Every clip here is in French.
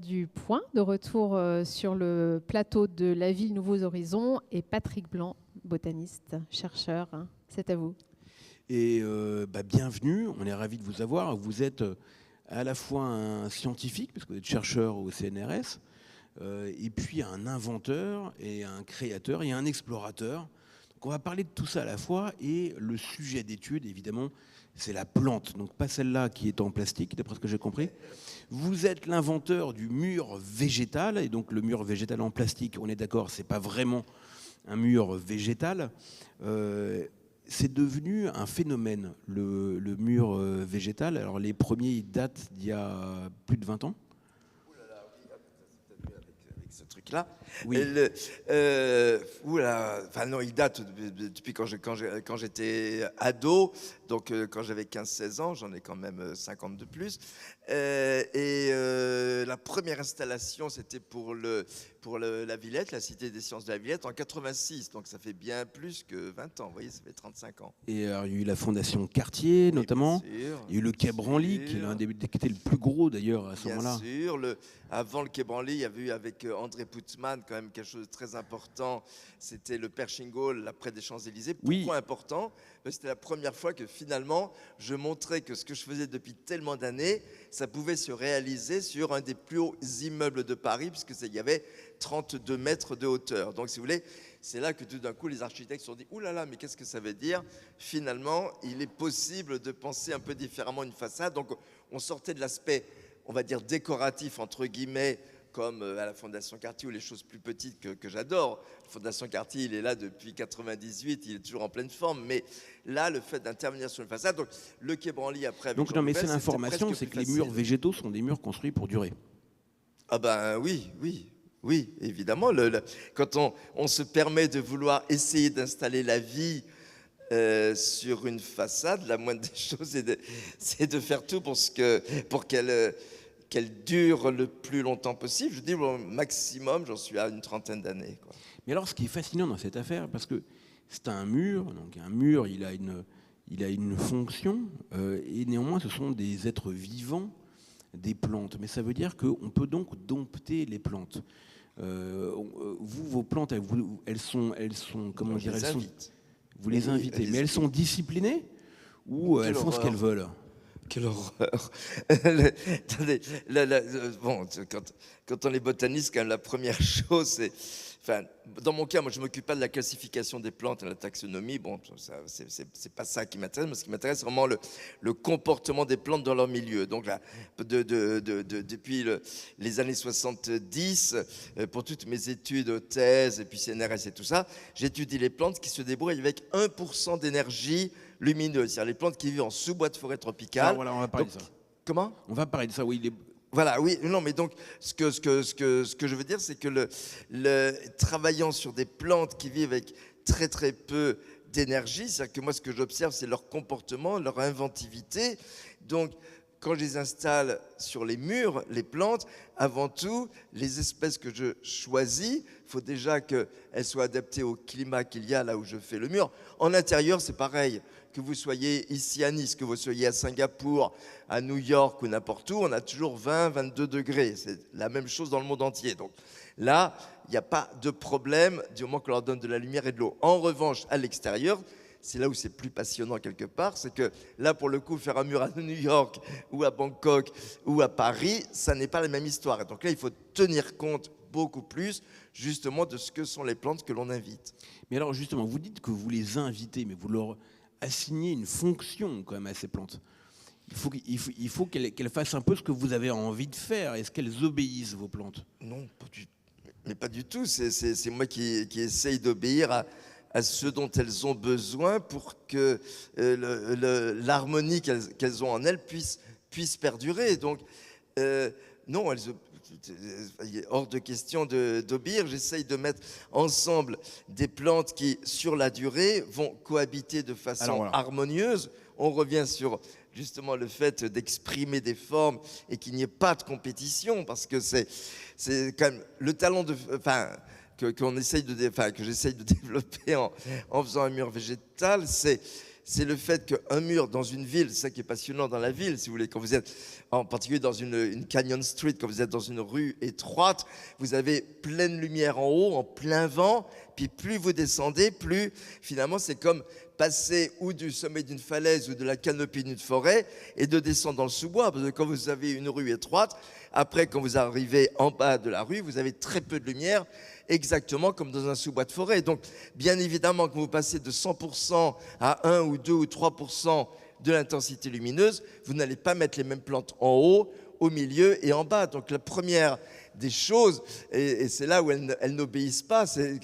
Du Point, de retour sur le plateau de la ville Nouveaux Horizons, et Patrick Blanc, botaniste, chercheur. C'est à vous. Et bienvenue, on est ravis de vous avoir. Vous êtes à la fois un scientifique, parce que vous êtes chercheur au CNRS, et puis un inventeur, et un créateur, et un explorateur. Donc on va parler de tout ça à la fois, et le sujet d'étude, évidemment, c'est la plante. Donc pas celle-là qui est en plastique, d'après ce que j'ai compris. Vous êtes l'inventeur du mur végétal, et donc le mur végétal en plastique, on est d'accord, c'est pas vraiment un mur végétal. C'est devenu un phénomène, le mur végétal. Alors les premiers, ils datent d'il y a plus de 20 ans. Ouh là là, oui, c'est peut-être mieux avec ce truc-là. Oui. Enfin non, il date depuis quand j'étais ado, donc quand j'avais 15-16 ans, j'en ai quand même 50 de plus. La première installation, c'était pour la Villette, la Cité des Sciences de la Villette, en 86, donc ça fait bien plus que 20 ans, vous voyez, ça fait 35 ans. Et alors, il y a eu la Fondation Cartier, notamment. Bien sûr, Il y a eu le Quai Branly, qui est l'un des qui était le plus gros d'ailleurs à ce moment-là. Bien sûr, avant le Quai Branly, il y avait eu avec André Poutzmann quand même quelque chose de très important. C'était le Pershing Hall, là près des Champs-Élysées. Pourquoi Oui. important? Parce que c'était la première fois que finalement, je montrais que ce que je faisais depuis tellement d'années, ça pouvait se réaliser sur un des plus hauts immeubles de Paris, puisqu'il y avait 32 mètres de hauteur. Donc, si vous voulez, c'est là que tout d'un coup, les architectes se sont dit « Ouh là là, mais qu'est-ce que ça veut dire ?» Finalement, il est possible de penser un peu différemment une façade. Donc, on sortait de l'aspect, on va dire, décoratif, entre guillemets, comme à la Fondation Cartier ou les choses plus petites que j'adore. La Fondation Cartier, il est là depuis 98, il est toujours en pleine forme. Mais là, le fait d'intervenir sur une façade, donc le Quai Branly après... Donc non, mais c'est l'information, c'est que les murs végétaux sont des murs construits pour durer. Ah ben oui, évidemment. Quand on se permet de vouloir essayer d'installer la vie sur une façade, la moindre des choses, c'est de faire tout pour qu'elle dure le plus longtemps possible. Je dis au maximum, j'en suis à une trentaine d'années. Mais alors, ce qui est fascinant dans cette affaire, parce que c'est un mur, donc un mur, il a une fonction, et néanmoins, ce sont des êtres vivants, des plantes. Mais ça veut dire qu'on peut donc dompter les plantes. Vos plantes, elles sont comment dire, vous les invitez, mais elles sont disciplinées ou elles font ce qu'elles veulent? Quelle horreur. Attendez, bon, quand on est botaniste, quand même, la première chose, c'est... Enfin, dans mon cas, moi, je ne m'occupe pas de la classification des plantes et de la taxonomie. Bon, c'est pas ça qui m'intéresse. Mais ce qui m'intéresse, c'est vraiment le comportement des plantes dans leur milieu. Donc là, depuis les années 70, pour toutes mes études, thèses, et puis CNRS et tout ça, j'étudie les plantes qui se débrouillent avec 1% d'énergie lumineuse. C'est-à-dire les plantes qui vivent en sous-bois de forêt tropicale. Ah, voilà, on va parler de ça. Comment? On va parler de ça, oui. Voilà, oui, non, mais donc, ce que je veux dire, c'est que travaillant sur des plantes qui vivent avec très très peu d'énergie, c'est-à-dire que moi, ce que j'observe, c'est leur comportement, leur inventivité. Donc, quand je les installe sur les murs, les plantes, avant tout, les espèces que je choisis, il faut déjà qu'elles soient adaptées au climat qu'il y a là où je fais le mur. En intérieur, c'est pareil. Que vous soyez ici à Nice, que vous soyez à Singapour, à New York ou n'importe où, on a toujours 20, 22 degrés. C'est la même chose dans le monde entier. Donc là, il n'y a pas de problème du moment qu'on leur donne de la lumière et de l'eau. En revanche, à l'extérieur, c'est là où c'est plus passionnant quelque part, c'est que là, pour le coup, faire un mur à New York ou à Bangkok ou à Paris, ça n'est pas la même histoire. Et donc là, il faut tenir compte beaucoup plus justement de ce que sont les plantes que l'on invite. Mais alors justement, vous dites que vous les invitez, mais vous leur assignez une fonction quand même à ces plantes. Il faut qu'elles fassent un peu ce que vous avez envie de faire. Est-ce qu'elles obéissent, vos plantes? Non, pas du tout. C'est moi qui essaye d'obéir à ce dont elles ont besoin pour que l'harmonie qu'elles ont en elles puisse perdurer. Donc, non, il est hors de question d'obéir. J'essaye de mettre ensemble des plantes qui, sur la durée, vont cohabiter de façon harmonieuse. On revient sur justement le fait d'exprimer des formes et qu'il n'y ait pas de compétition, parce que c'est quand même le talent que j'essaye de développer en faisant un mur végétal, c'est c'est le fait qu'un mur dans une ville, c'est ça qui est passionnant dans la ville, si vous voulez, quand vous êtes en particulier dans une Canyon Street, quand vous êtes dans une rue étroite, vous avez pleine lumière en haut, en plein vent, puis plus vous descendez, plus finalement c'est comme passer ou du sommet d'une falaise ou de la canopie d'une forêt et de descendre dans le sous-bois, parce que quand vous avez une rue étroite, après quand vous arrivez en bas de la rue, vous avez très peu de lumière, exactement comme dans un sous-bois de forêt. Donc, bien évidemment, quand vous passez de 100% à 1 ou 2 ou 3% de l'intensité lumineuse, vous n'allez pas mettre les mêmes plantes en haut, au milieu et en bas. Donc, la première des choses, et c'est là où elles n'obéissent pas, c'est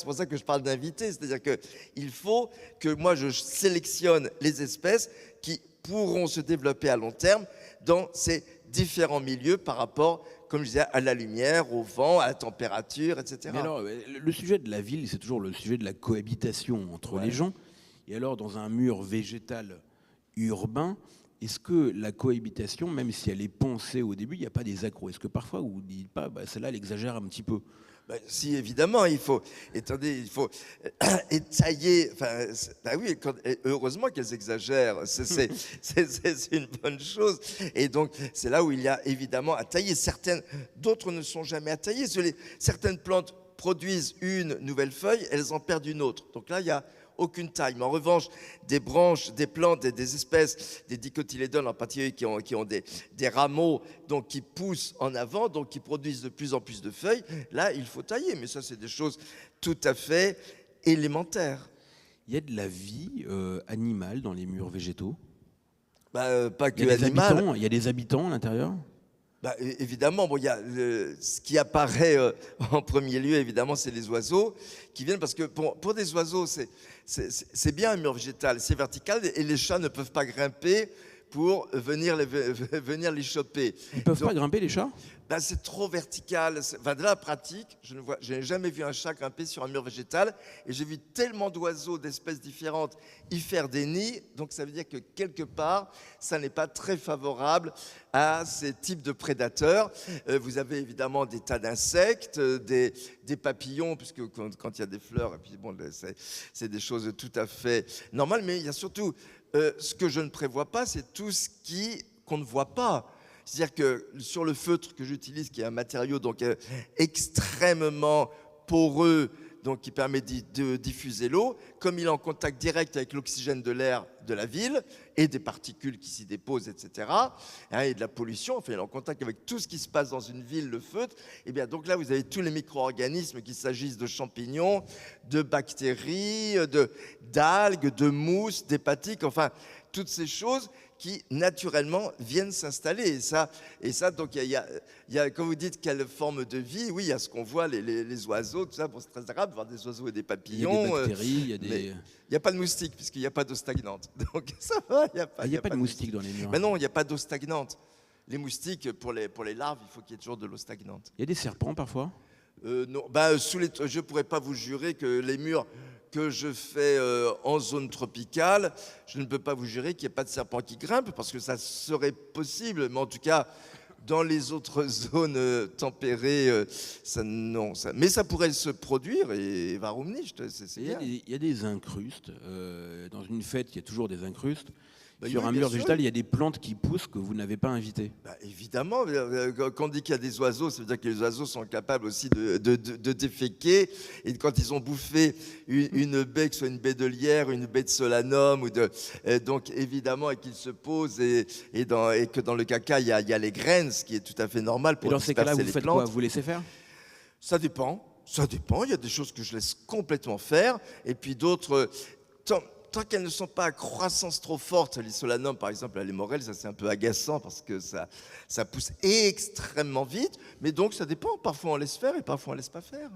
pour ça que je parle d'inviter, c'est-à-dire qu'il faut que moi, je sélectionne les espèces qui pourront se développer à long terme dans ces différents milieux par rapport, comme je disais, à la lumière, au vent, à la température, etc. Mais alors, le sujet de la ville, c'est toujours le sujet de la cohabitation entre les gens. Et alors, dans un mur végétal urbain, est-ce que la cohabitation, même si elle est pensée au début, il n'y a pas des accros? Est-ce que parfois, vous ne dites pas, celle-là, elle exagère un petit peu? Si, évidemment, il faut étayer. Oui, heureusement qu'elles exagèrent, c'est une bonne chose. Et donc, c'est là où il y a évidemment à tailler. D'autres ne sont jamais à tailler. Certaines plantes produisent une nouvelle feuille, elles en perdent une autre. Donc là, il y a aucune taille. Mais en revanche, des branches, des plantes, des espèces, des dicotylédones en particulier qui ont des rameaux donc qui poussent en avant, donc qui produisent de plus en plus de feuilles, là, il faut tailler. Mais ça, c'est des choses tout à fait élémentaires. Il y a de la vie animale dans les murs végétaux? Pas que animale. Il y a des habitants à l'intérieur? Évidemment, il y a ce qui apparaît en premier lieu, évidemment, c'est les oiseaux qui viennent, parce que pour des oiseaux, c'est bien un mur végétal, c'est vertical, et les chats ne peuvent pas grimper pour venir les choper. Ils ne peuvent pas grimper, les chats? C'est trop vertical. De la pratique, je n'ai jamais vu un chat grimper sur un mur végétal, et j'ai vu tellement d'oiseaux d'espèces différentes y faire des nids, donc ça veut dire que quelque part, ça n'est pas très favorable à ces types de prédateurs. Vous avez évidemment des tas d'insectes, des papillons, puisque quand il y a des fleurs, et puis bon, c'est des choses tout à fait normales, mais il y a surtout ce que je ne prévois pas, c'est tout ce qu'on ne voit pas. C'est-à-dire que sur le feutre que j'utilise, qui est un matériau donc extrêmement poreux, donc qui permet de diffuser l'eau, comme il est en contact direct avec l'oxygène de l'air de la ville et des particules qui s'y déposent, etc., et de la pollution, enfin, il est en contact avec tout ce qui se passe dans une ville, le feutre, et bien donc là, vous avez tous les micro-organismes, qu'il s'agisse de champignons, de bactéries, d'algues, de mousses, d'hépatiques, enfin, toutes ces choses qui naturellement viennent s'installer. Et ça donc il y a, quand vous dites quelle forme de vie, oui, il y a ce qu'on voit, les oiseaux, tout ça, bon, c'est très agréable de voir des oiseaux et des papillons. Il y a des bactéries, il n'y a pas de moustiques, puisqu'il n'y a pas d'eau stagnante. Donc ça va, il n'y a pas de moustiques dans les murs. Mais non, il n'y a pas d'eau stagnante. Les moustiques, pour les larves, il faut qu'il y ait toujours de l'eau stagnante. Il y a des serpents parfois? Non, je ne pourrais pas vous jurer que les murs que je fais en zone tropicale, je ne peux pas vous jurer qu'il n'y ait pas de serpents qui grimpent, parce que ça serait possible, mais en tout cas, dans les autres zones tempérées, mais ça pourrait se produire, et Varumni, c'est bien. Il y a des incrustes. Dans une fête, il y a toujours des incrustes. Sur Oui, un bien mur sûr. végétal, il y a des plantes qui poussent que vous n'avez pas invitées. Évidemment, quand on dit qu'il y a des oiseaux, ça veut dire que les oiseaux sont capables aussi de déféquer. Et quand ils ont bouffé une baie, que ce soit une baie de lierre, une baie de solanum, donc évidemment, et qu'ils se posent, et que dans le caca, il y a les graines, ce qui est tout à fait normal pour et dans ces cas-là, disperser vous les faites plantes. quoi? Vous laissez faire? Ça dépend. Il y a des choses que je laisse complètement faire, et puis d'autres, tant qu'elles ne sont pas à croissance trop forte, les solanums par exemple, les morels, ça c'est un peu agaçant parce que ça pousse extrêmement vite, mais donc ça dépend, parfois on laisse faire et parfois on laisse pas faire.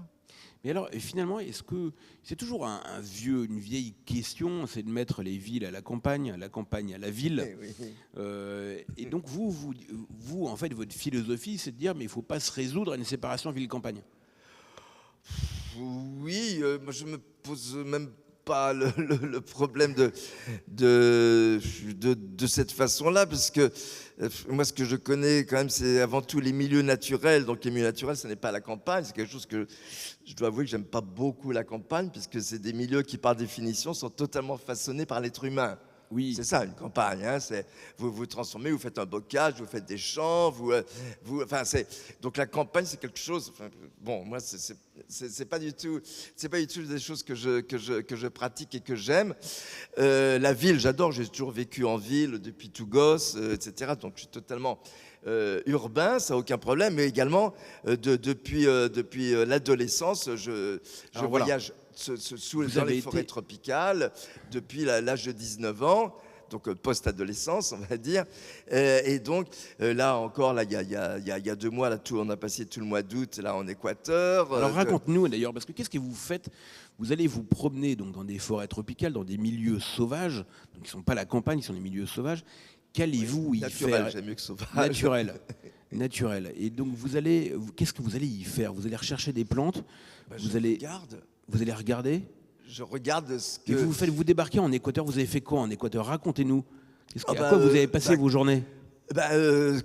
Mais alors, finalement, est-ce que c'est toujours une vieille question, c'est de mettre les villes à la campagne à la ville. Oui. Et donc vous, en fait, votre philosophie, c'est de dire, mais il ne faut pas se résoudre à une séparation ville-campagne. Oui, moi je me pose même pas le problème de cette façon-là, parce que moi, ce que je connais quand même, c'est avant tout les milieux naturels. Donc les milieux naturels, ce n'est pas la campagne, c'est quelque chose que je dois avouer que j'aime pas beaucoup la campagne, puisque c'est des milieux qui, par définition, sont totalement façonnés par l'être humain. Oui. C'est ça une campagne, hein, vous vous transformez, vous faites un bocage, vous faites des champs, donc la campagne c'est quelque chose. Enfin, bon, moi c'est pas du tout des choses que je pratique et que j'aime. La ville, j'adore, j'ai toujours vécu en ville depuis tout gosse, etc. Donc je suis totalement urbain, ça n'a aucun problème, mais également depuis l'adolescence, je voyage. Dans les forêts tropicales depuis l'âge de 19 ans, donc post-adolescence, on va dire. Et donc, là encore, il y a 2 mois, là, on a passé tout le mois d'août là en Équateur. Alors raconte-nous d'ailleurs, parce que qu'est-ce que vous faites? Vous allez vous promener donc, dans des forêts tropicales, dans des milieux sauvages, donc qui ne sont pas la campagne, ils sont des milieux sauvages. Qu'allez-vous y faire? J'aime mieux que sauvage. Naturel. Et donc, qu'est-ce que vous allez y faire? Vous allez rechercher des plantes? Vous allez regarder? Je regarde ce que... Et vous débarquez en Équateur, vous avez fait quoi en Équateur? Racontez-nous. À quoi vous avez passé vos journées? Je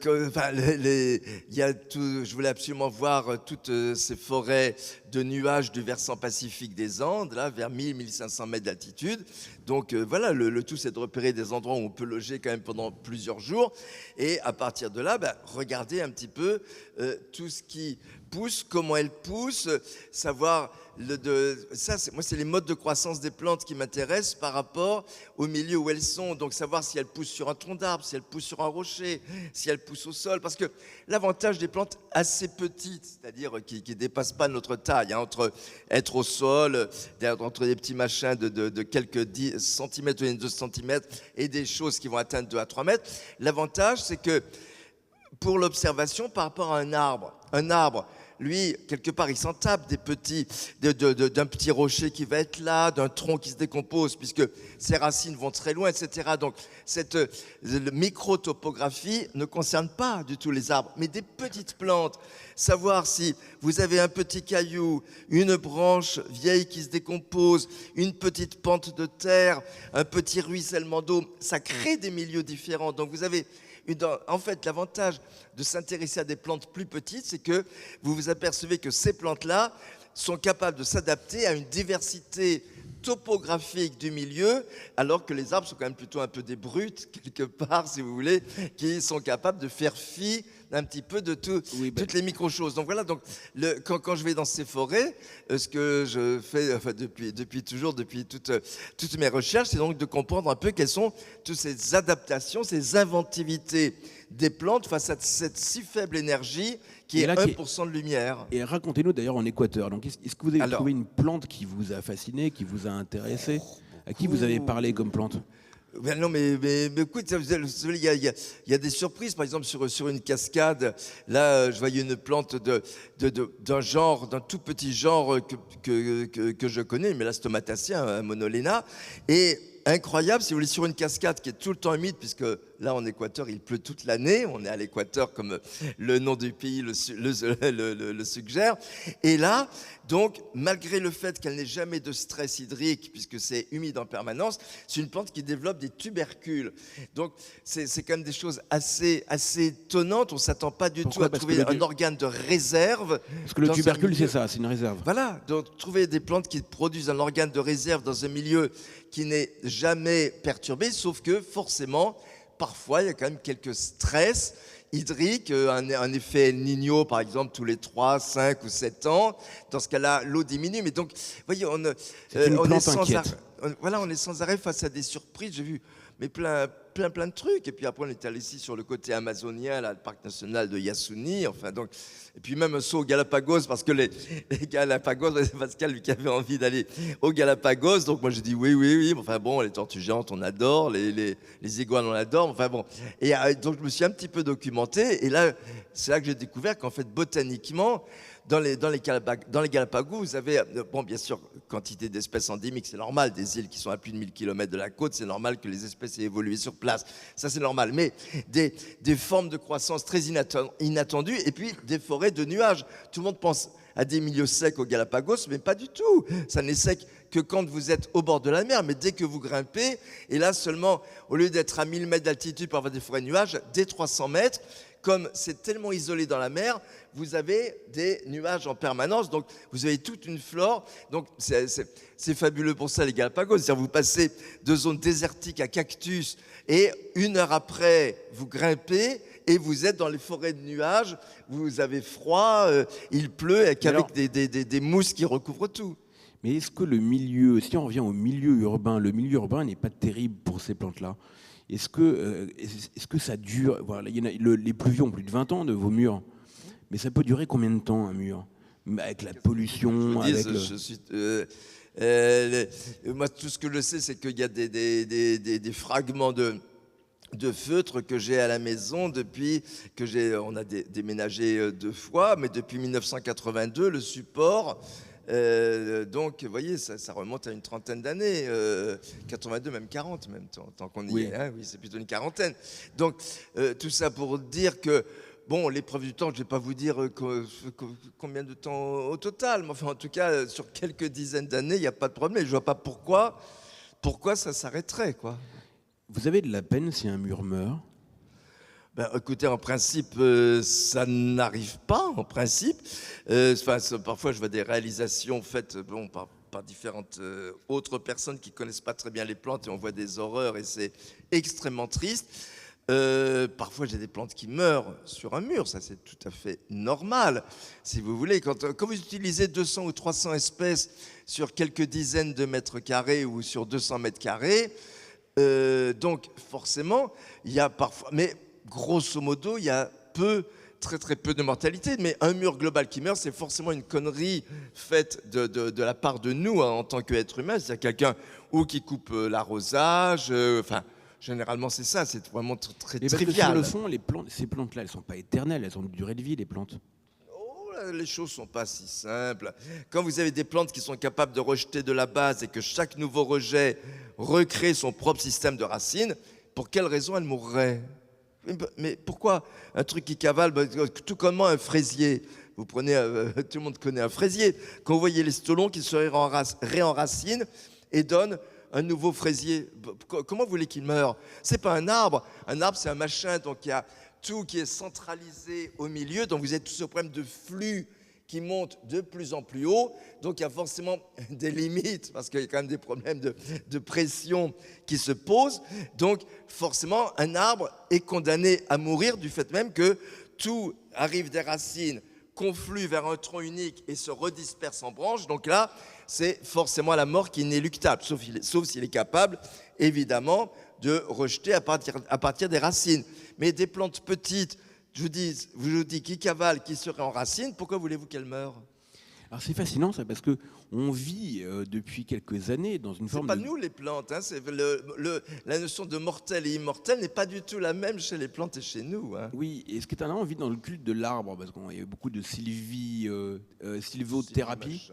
voulais absolument voir toutes ces forêts de nuages du versant pacifique des Andes, là, vers 1000-1500 mètres d'altitude. Donc voilà, le tout, c'est de repérer des endroits où on peut loger quand même pendant plusieurs jours. Et à partir de là, regarder un petit peu tout ce qui pousse, comment elles poussent, savoir... moi, c'est les modes de croissance des plantes qui m'intéressent par rapport au milieu où elles sont. Donc, savoir si elles poussent sur un tronc d'arbre, si elles poussent sur un rocher, si elles poussent au sol. Parce que l'avantage des plantes assez petites, c'est-à-dire qui ne dépassent pas notre taille, hein, entre être au sol, entre des petits machins de quelques 10 cm ou 2 cm et des choses qui vont atteindre 2 à 3 mètres, l'avantage, c'est que pour l'observation par rapport à un arbre, lui, quelque part, il s'en tape d'un petit rocher qui va être là, d'un tronc qui se décompose, puisque ses racines vont très loin, etc. Donc, cette microtopographie ne concerne pas du tout les arbres, mais des petites plantes. Savoir si vous avez un petit caillou, une branche vieille qui se décompose, une petite pente de terre, un petit ruissellement d'eau, ça crée des milieux différents. Donc, vous avez... En fait, l'avantage de s'intéresser à des plantes plus petites, c'est que vous vous apercevez que ces plantes-là sont capables de s'adapter à une diversité topographique du milieu, alors que les arbres sont quand même plutôt un peu des brutes, quelque part, si vous voulez, qui sont capables de faire fi un petit peu de toutes les micro-choses. Donc voilà, quand je vais dans ces forêts, ce que je fais depuis toujours, depuis toutes mes recherches, c'est donc de comprendre un peu quelles sont toutes ces adaptations, ces inventivités des plantes face à cette si faible énergie qui est 1% de lumière. Et racontez-nous d'ailleurs en Équateur, donc est-ce que vous avez trouvé une plante qui vous a fasciné, qui vous a intéressé? À qui vous avez parlé comme plante? Non, mais écoute, il y a des surprises. Par exemple, sur une cascade, là, je voyais une plante d'un tout petit genre que je connais, mais la stomatacea, un monolena. Et incroyable, si vous voulez, sur une cascade qui est tout le temps humide, puisque là, en Équateur, il pleut toute l'année. On est à l'Équateur, comme le nom du pays le suggère. Et là, donc, malgré le fait qu'elle n'ait jamais de stress hydrique, puisque c'est humide en permanence, c'est une plante qui développe des tubercules. Donc, c'est quand même des choses assez étonnantes. On ne s'attend pas du tout à trouver un organe de réserve. Parce que le tubercule, c'est ça, c'est une réserve. Voilà, donc trouver des plantes qui produisent un organe de réserve dans un milieu qui n'est jamais perturbé, sauf que forcément, parfois, il y a quand même quelques stress hydriques, un effet El Niño, par exemple, tous les 3, 5 ou 7 ans. Dans ce cas-là, l'eau diminue. Mais donc, vous voyez, on est sans arrêt face à des surprises. J'ai vu plein de trucs. Et puis après, on est allé ici sur le côté amazonien, là, le parc national de Yasuni. Enfin, donc, et puis même un saut aux Galapagos, parce que les Galapagos, c'est Pascal lui qui avait envie d'aller aux Galapagos. Donc moi, j'ai dit oui. Enfin bon, les tortues géantes, on adore. Les iguanes, on adore. Enfin bon. Et donc, je me suis un petit peu documenté. Et là, c'est là que j'ai découvert qu'en fait, botaniquement, dans les Galapagos, vous avez, bon, bien sûr, quantité d'espèces endémiques, c'est normal, des îles qui sont à plus de 1000 km de la côte, c'est normal que les espèces aient évolué sur place. place. Ça, c'est normal. Mais des formes de croissance très inattendues et puis des forêts de nuages. Tout le monde pense à des milieux secs aux Galapagos, mais pas du tout. Ça n'est sec que quand vous êtes au bord de la mer, mais dès que vous grimpez, et là seulement, au lieu d'être à 1000 mètres d'altitude pour avoir des forêts de nuages, dès 300 mètres, comme c'est tellement isolé dans la mer, vous avez des nuages en permanence, donc vous avez toute une flore. Donc c'est fabuleux pour ça, les Galapagos. C'est-à-dire vous passez de zones désertiques à cactus, et 1 heure après, vous grimpez, et vous êtes dans les forêts de nuages, vous avez froid, il pleut, avec des mousses qui recouvrent tout. Mais est-ce que le milieu, si on revient au milieu urbain, le milieu urbain n'est pas terrible pour ces plantes-là? Est-ce que ça dure? Voilà, les pluvieux ont plus de 20 ans de vos murs. Mais ça peut durer combien de temps, un mur? Avec la pollution, avec moi, tout ce que je sais, c'est qu'il y a des fragments de feutre que j'ai à la maison depuis que on a déménagé 2 fois, mais depuis 1982, le support. Donc, vous voyez, ça remonte à une trentaine d'années, 82, même 40, même tant qu'on y est. Hein, oui, c'est plutôt une quarantaine. Donc, tout ça pour dire que, bon, l'épreuve du temps, je ne vais pas vous dire combien de temps au total, mais enfin, en tout cas, sur quelques dizaines d'années, il n'y a pas de problème. Je ne vois pas pourquoi ça s'arrêterait, quoi. Vous avez de la peine si un mur meurt? Ben, écoutez, en principe, ça n'arrive pas, en principe. Parfois, je vois des réalisations faites par différentes autres personnes qui ne connaissent pas très bien les plantes et on voit des horreurs et c'est extrêmement triste. Parfois, j'ai des plantes qui meurent sur un mur, ça c'est tout à fait normal, si vous voulez. Quand vous utilisez 200 ou 300 espèces sur quelques dizaines de mètres carrés ou sur 200 mètres carrés, donc forcément, il y a parfois... Mais grosso modo, il y a très peu de mortalité, mais un mur global qui meurt, c'est forcément une connerie faite de la part de nous hein, en tant qu'être humain. C'est-à-dire quelqu'un ou qui coupe l'arrosage, généralement c'est ça, c'est vraiment très trivial. Sur le fond, ces plantes-là, elles ne sont pas éternelles, elles ont une durée de vie, les plantes. Les choses ne sont pas si simples. Quand vous avez des plantes qui sont capables de rejeter de la base et que chaque nouveau rejet recrée son propre système de racines, pour quelle raison elles mourraient? Mais pourquoi un truc qui cavale, tout comme un fraisier? Vous prenez, tout le monde connaît un fraisier. Quand vous voyez les stolons qui se réenracinent et donnent un nouveau fraisier, comment vous voulez qu'il meure? C'est pas un arbre. Un arbre, c'est un machin, donc il y a tout qui est centralisé au milieu, donc vous avez tout ce problème de flux qui monte de plus en plus haut, donc il y a forcément des limites, parce qu'il y a quand même des problèmes de pression qui se posent, donc forcément un arbre est condamné à mourir du fait même que tout arrive des racines, conflue vers un tronc unique et se redisperse en branches, donc là c'est forcément la mort qui est inéluctable, sauf s'il est capable, évidemment, de rejeter à partir des racines. Mais des plantes petites, je vous dis, qui cavalent, qui seraient en racines, pourquoi voulez-vous qu'elles meurent? Alors c'est fascinant ça, parce qu'on vit depuis quelques années dans une forme de... C'est pas nous les plantes, hein, la notion de mortel et immortel n'est pas du tout la même chez les plantes et chez nous. Hein. Oui, et ce qui est on vit dans le culte de l'arbre, parce qu'il y a beaucoup de sylvothérapie,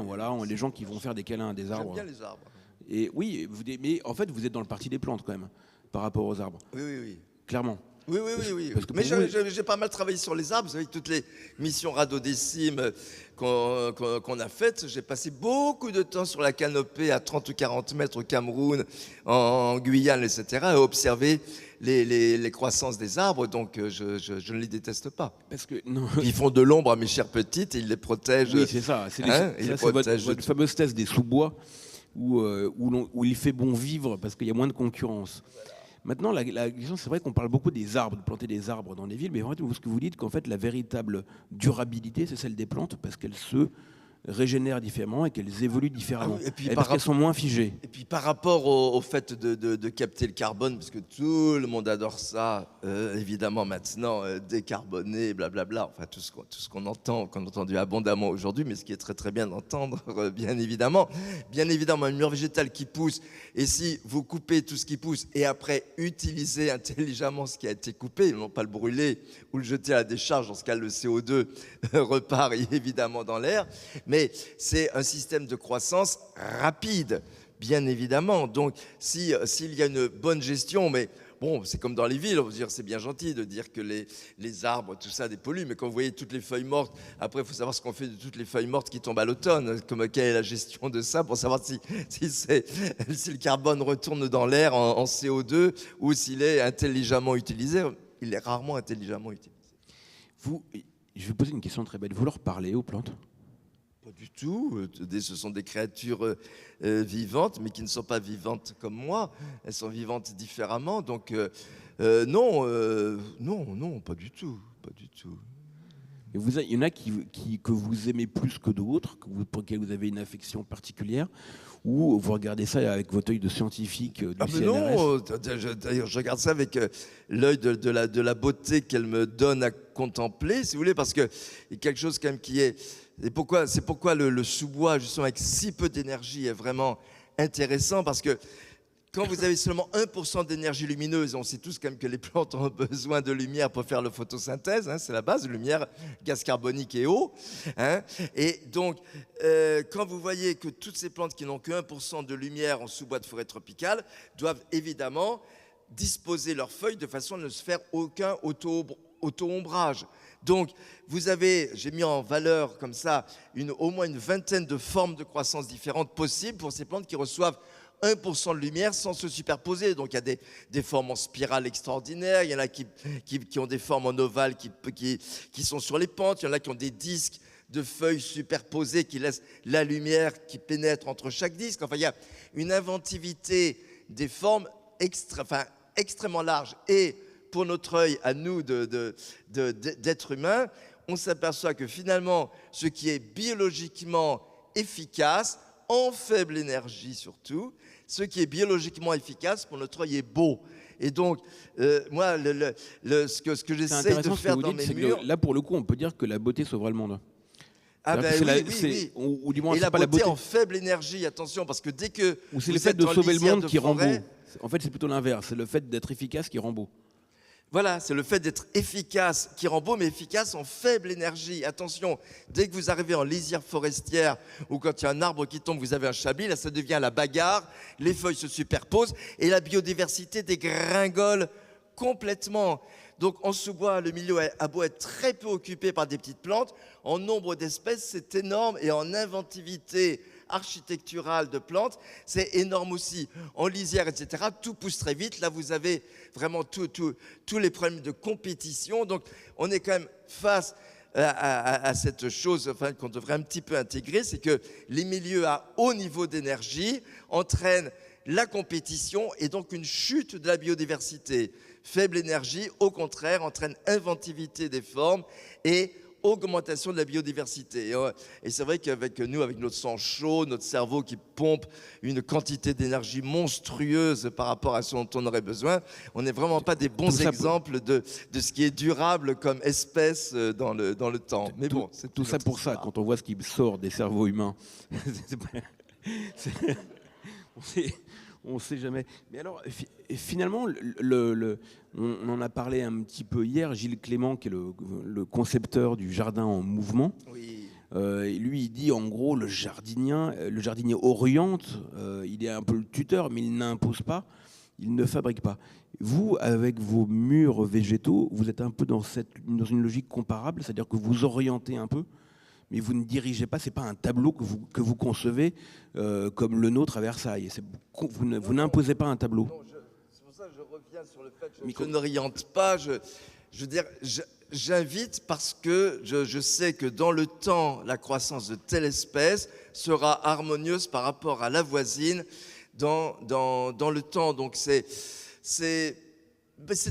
voilà, les gens qui vont faire des câlins à des arbres. J'aime bien les arbres. Et oui, mais en fait vous êtes dans le parti des plantes quand même, par rapport aux arbres. Oui. Clairement. Oui. Mais j'ai pas mal travaillé sur les arbres. Vous savez, toutes les missions radiodécimes qu'on a faites, j'ai passé beaucoup de temps sur la canopée à 30 ou 40 mètres au Cameroun, en Guyane, etc., à observer les croissances des arbres. Donc, je ne les déteste pas. Parce que, non. Ils font de l'ombre à mes chers petites et ils les protègent. Oui, c'est ça. C'est votre fameuse thèse des sous-bois où il fait bon vivre parce qu'il y a moins de concurrence. Maintenant, la question, c'est vrai qu'on parle beaucoup des arbres, de planter des arbres dans les villes, mais en fait, ce que vous dites, qu'en fait, la véritable durabilité, c'est celle des plantes, parce qu'elles se régénèrent différemment et qu'elles évoluent différemment, parce qu'elles sont moins figées. Et puis par rapport au fait de capter le carbone, parce que tout le monde adore ça, évidemment maintenant, décarboner, blablabla, enfin tout ce qu'on entend, qu'on a entendu abondamment aujourd'hui, mais ce qui est très très bien d'entendre, bien évidemment, une mûre végétale qui pousse, et si vous coupez tout ce qui pousse, et après utilisez intelligemment ce qui a été coupé, non pas le brûler ou le jeter à la décharge, dans ce cas le CO2 repart évidemment dans l'air, mais c'est un système de croissance rapide, bien évidemment. Donc, s'il y a une bonne gestion, mais bon, c'est comme dans les villes, on va dire, c'est bien gentil de dire que les arbres, tout ça, dépolluent, mais quand vous voyez toutes les feuilles mortes, après, il faut savoir ce qu'on fait de toutes les feuilles mortes qui tombent à l'automne, quelle est la gestion de ça pour savoir si le carbone retourne dans l'air en CO2 ou s'il est intelligemment utilisé. Il est rarement intelligemment utilisé. Je vais poser une question très bête. Vous leur parlez aux plantes ? Pas du tout. Ce sont des créatures vivantes, mais qui ne sont pas vivantes comme moi. Elles sont vivantes différemment. Donc, non, pas du tout. Pas du tout. Et il y en a que vous aimez plus que d'autres, pour lesquels vous avez une affection particulière, ou vous regardez ça avec votre œil de scientifique du CNRS ? Non, d'ailleurs, je regarde ça avec l'œil de la beauté qu'elle me donne à contempler, si vous voulez, parce qu'il y a quelque chose quand même qui est... C'est pourquoi le sous-bois, justement, avec si peu d'énergie, est vraiment intéressant, parce que quand vous avez seulement 1% d'énergie lumineuse, on sait tous quand même que les plantes ont besoin de lumière pour faire la photosynthèse, hein, c'est la base, lumière, gaz carbonique et eau. Hein, et donc, quand vous voyez que toutes ces plantes qui n'ont que 1% de lumière en sous-bois de forêt tropicale doivent évidemment disposer leurs feuilles de façon à ne se faire aucun auto-ombrage. Donc, j'ai mis en valeur comme ça au moins une vingtaine de formes de croissance différentes possibles pour ces plantes qui reçoivent 1% de lumière sans se superposer. Donc il y a des formes en spirale extraordinaires, il y en a qui ont des formes en ovale qui sont sur les pentes, il y en a qui ont des disques de feuilles superposées qui laissent la lumière qui pénètre entre chaque disque. Enfin, il y a une inventivité des formes extrêmement large. Et pour notre œil, à nous d'êtres humains, on s'aperçoit que finalement, ce qui est biologiquement efficace, en faible énergie surtout, ce qui est biologiquement efficace pour notre œil est beau. Et donc, moi, ce que j'essaie de faire dans mes murs... Là, pour le coup, on peut dire que la beauté sauvera le monde. Ah ben oui. Ou du moins, et la beauté en faible énergie, attention, parce que dès que ou c'est le fait de sauver le monde qui rend beau. En fait, c'est plutôt l'inverse. C'est le fait d'être efficace qui rend beau. Voilà, c'est le fait d'être efficace qui rend beau, mais efficace en faible énergie. Attention, dès que vous arrivez en lisière forestière ou quand il y a un arbre qui tombe, vous avez un chablis, là ça devient la bagarre, les feuilles se superposent et la biodiversité dégringole complètement. Donc en sous-bois, le milieu a beau être très peu occupé par des petites plantes, en nombre d'espèces c'est énorme et en inventivité architecturale de plantes, c'est énorme aussi. En lisière, etc., tout pousse très vite. Là, vous avez vraiment tous les problèmes de compétition. Donc, on est quand même face à cette chose qu'on devrait un petit peu intégrer, c'est que les milieux à haut niveau d'énergie entraînent la compétition et donc une chute de la biodiversité. Faible énergie, au contraire, entraîne inventivité des formes et augmentation de la biodiversité. Et c'est vrai qu'avec nous, avec notre sang chaud, notre cerveau qui pompe une quantité d'énergie monstrueuse par rapport à ce dont on aurait besoin, on n'est vraiment pas des bons exemples de ce qui est durable comme espèce dans le temps. Mais bon, c'est tout ça pour ça, quand on voit ce qui sort des cerveaux humains. On ne sait jamais. Mais alors, finalement, on en a parlé un petit peu hier. Gilles Clément, qui est le concepteur du jardin en mouvement, oui. Lui, il dit en gros, le jardinier oriente, il est un peu le tuteur, mais il n'impose pas, il ne fabrique pas. Vous, avec vos murs végétaux, vous êtes un peu dans une logique comparable, c'est-à-dire que vous orientez un peu, mais vous ne dirigez pas, c'est pas un tableau que vous concevez comme le nôtre à Versailles. Vous n'imposez pas un tableau. Non, c'est pour ça que je reviens sur le fait que je n'oriente pas. Je veux dire, j'invite parce que je sais que dans le temps, la croissance de telle espèce sera harmonieuse par rapport à la voisine dans le temps. Donc c'est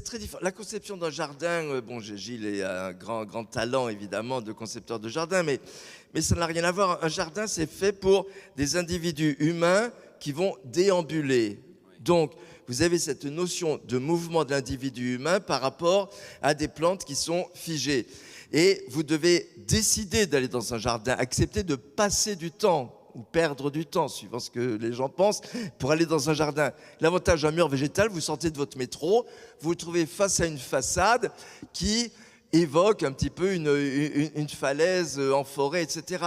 très différent. La conception d'un jardin, Gilles est un grand talent évidemment de concepteur de jardin, mais ça n'a rien à voir. Un jardin, c'est fait pour des individus humains qui vont déambuler. Donc, vous avez cette notion de mouvement de l'individu humain par rapport à des plantes qui sont figées. Et vous devez décider d'aller dans un jardin, accepter de passer du temps ou perdre du temps, suivant ce que les gens pensent, pour aller dans un jardin. L'avantage d'un mur végétal, vous sortez de votre métro, vous vous trouvez face à une façade qui évoque un petit peu une falaise en forêt, etc.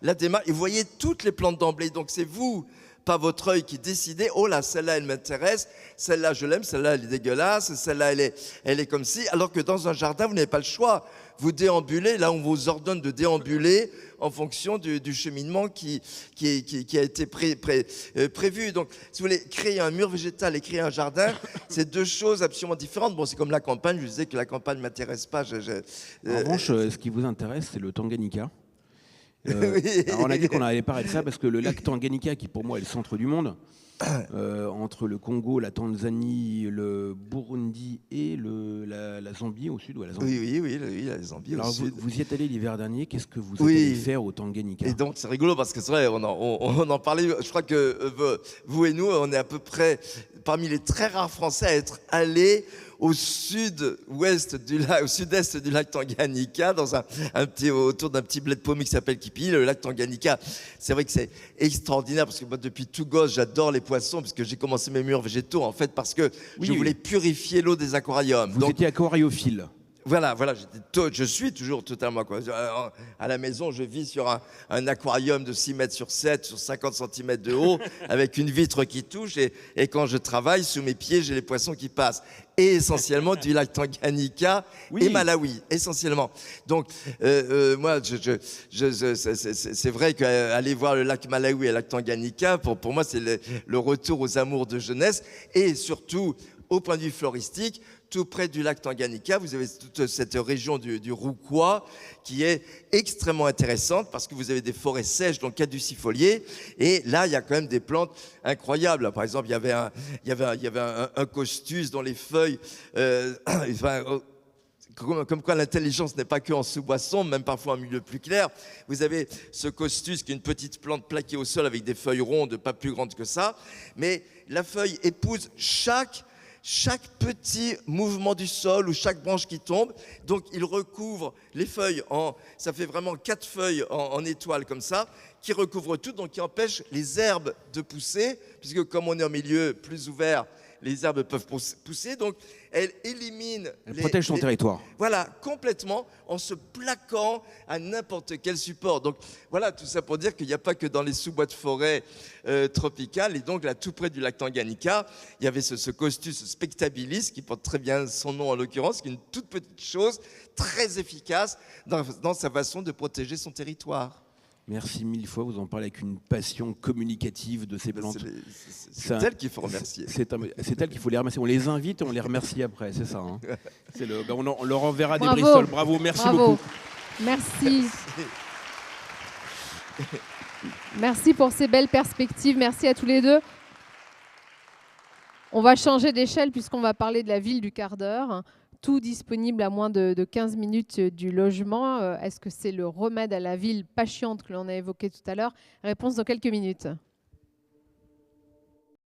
La démarche, et vous voyez toutes les plantes d'emblée, donc c'est vous, pas votre œil qui décidait, oh là, celle-là, elle m'intéresse, celle-là, je l'aime, celle-là, elle est dégueulasse, celle-là, elle est comme ci. Alors que dans un jardin, vous n'avez pas le choix. Vous déambulez, là, on vous ordonne de déambuler en fonction du cheminement qui a été prévu. Donc, si vous voulez créer un mur végétal et créer un jardin, c'est deux choses absolument différentes. Bon, c'est comme la campagne, je disais que la campagne ne m'intéresse pas. En revanche, ce qui vous intéresse, c'est le Tanganyika. Oui. Alors on a dit qu'on allait parler de ça parce que le lac Tanganyika, qui pour moi est le centre du monde, entre le Congo, la Tanzanie, le Burundi et la Zambie au sud. Ouais, la Zambie. Oui, la Zambie Alors au sud. vous y êtes allé l'hiver dernier, qu'est-ce que vous êtes allé faire au Tanganyika? Et donc c'est rigolo parce que c'est vrai, on en parlait, je crois que vous et nous, on est à peu près parmi les très rares Français à être allés au sud-ouest du lac, au sud-est du lac Tanganyika, autour d'un petit bled paumé qui s'appelle Kipi. Le lac Tanganyika, c'est vrai que c'est extraordinaire parce que moi, depuis tout gosse, j'adore les poissons parce que j'ai commencé mes murs végétaux en fait parce que je voulais purifier l'eau des aquariums. Vous étiez aquariophile. Voilà, je suis toujours totalement quoi. À la maison, je vis sur un aquarium de 6 mètres sur 7, sur 50 cm de haut, avec une vitre qui touche. Et quand je travaille, sous mes pieds, j'ai les poissons qui passent. Et essentiellement du lac Tanganyika et Malawi, essentiellement. Donc, moi, c'est vrai qu'aller voir le lac Malawi et le lac Tanganyika, pour moi, c'est le retour aux amours de jeunesse. Et surtout, au point de vue floristique, tout près du lac Tanganyika, vous avez toute cette région du Rukwa qui est extrêmement intéressante parce que vous avez des forêts sèches, donc caducifoliées. Et là, il y a quand même des plantes incroyables. Par exemple, il y avait un costus dont les feuilles... comme quoi l'intelligence n'est pas que en sous-boisson, même parfois en milieu plus clair. Vous avez ce costus qui est une petite plante plaquée au sol avec des feuilles rondes, pas plus grandes que ça. Mais la feuille épouse chaque petit mouvement du sol ou chaque branche qui tombe. Donc, il recouvre les feuilles ça fait vraiment 4 feuilles en étoile comme ça, qui recouvrent tout, donc qui empêchent les herbes de pousser, puisque comme on est en milieu plus ouvert, les herbes peuvent pousser, donc elle élimine... Elle protège son territoire. Voilà, complètement, en se plaquant à n'importe quel support. Donc voilà, tout ça pour dire qu'il n'y a pas que dans les sous-bois de forêt tropicales. Et donc là, tout près du lac Tanganyika, il y avait ce costus spectabilis, qui porte très bien son nom en l'occurrence, qui est une toute petite chose, très efficace dans sa façon de protéger son territoire. Merci 1000 fois, vous en parlez avec une passion communicative de ces plantes. C'est elle qu'il faut remercier. C'est elle qu'il faut les remercier. On les invite et on les remercie après, c'est ça. Hein. On leur enverra des brisoles. Bravo, merci beaucoup. Merci. Merci pour ces belles perspectives. Merci à tous les deux. On va changer d'échelle puisqu'on va parler de la ville du quart d'heure. Tout disponible à moins de 15 minutes du logement. Est-ce que c'est le remède à la ville pas chiante que l'on a évoqué tout à l'heure? Réponse dans quelques minutes.